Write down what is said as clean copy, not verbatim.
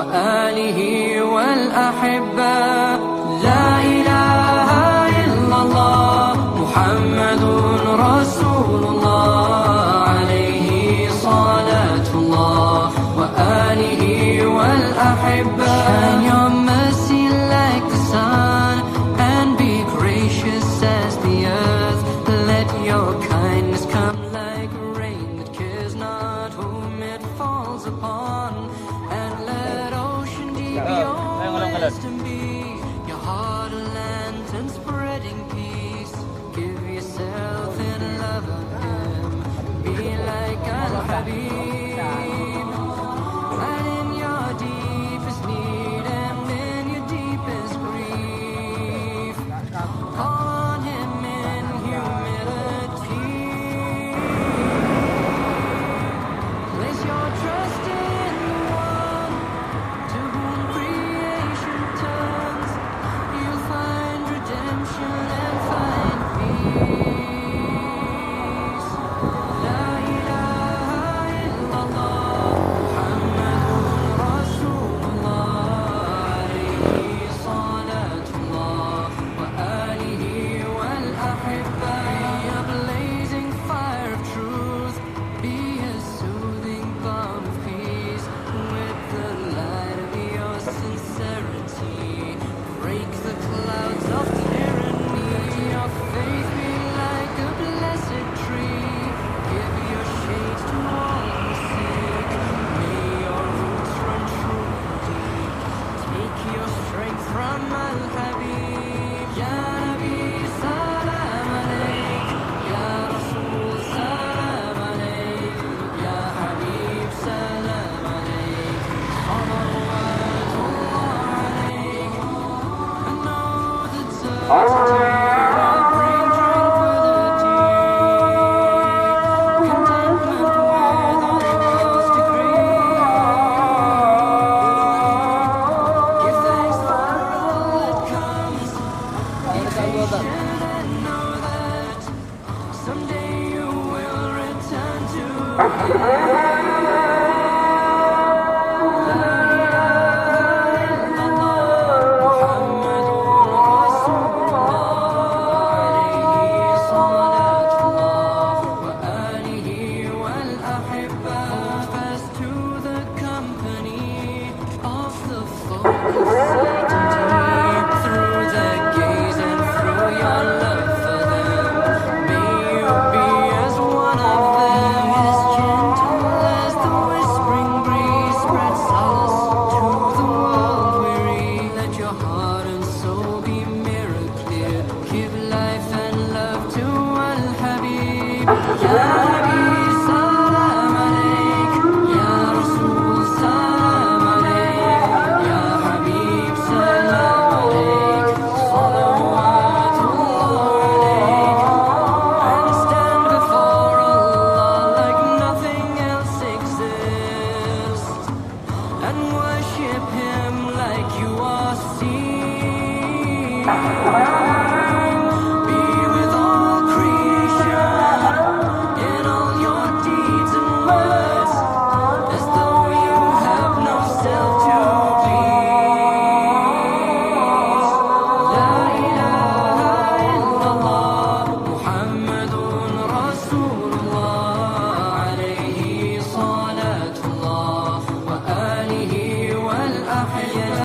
وآله والأحبة. لا إله إلا الله محمد رسول الله عليه صلاة الله وآله والأحبة. Shine your mercy like the sun and be gracious as the earth. Let your kindness come like rain that cares not whom it falls upon, and let ocean deep your wisdom be. Your heart a lantern spreading peace. Give yourself in love of Him. Be like Al-Habib. And in your deepest need and in your deepest grief, call on Him in humility. Place your trust in the one to whom creation turns. You'll find redemption and find peace. La ilaha illallah Muhammadun Rasulullah alayhi salatullah wa alihi wal ahibba. Be a blazing fire of truth, be a soothing balm of peace. With the light of your sincerity, break the clouds of tyranny. Your faith be like a blessed tree. Give your shade to all who seek. May your roots run true and deep. Take your strength from Al-Habib. Ya Nabi, salam alayk. Ya Rasul, salam alayk. Ya Habib, salam alayk. Salawatullah alayk. I know the touch will bring tranquility, contentment with all the world's degree. Give thanks for all that comes. Be patient and know that someday you will return to Him. La ilaha illallah Muhammadun Rasulullah alayhi salatullah wa alihi wal ahibba. Fast to the company of the focus certainty. Through their gaze and through your love for them, may you be as one of them, as gentle as the whispering breeze. Spread solace to the world weary. Let your heart and soul be mirror clear. Give life and love to Al-Habib. Ya Nabi, salam alayk. Ya Rasul, salam alayk. Ya Habib, salam alayk. Salawatullah alayk. And stand before Allah like nothing else exists, and worship Him like you are seen.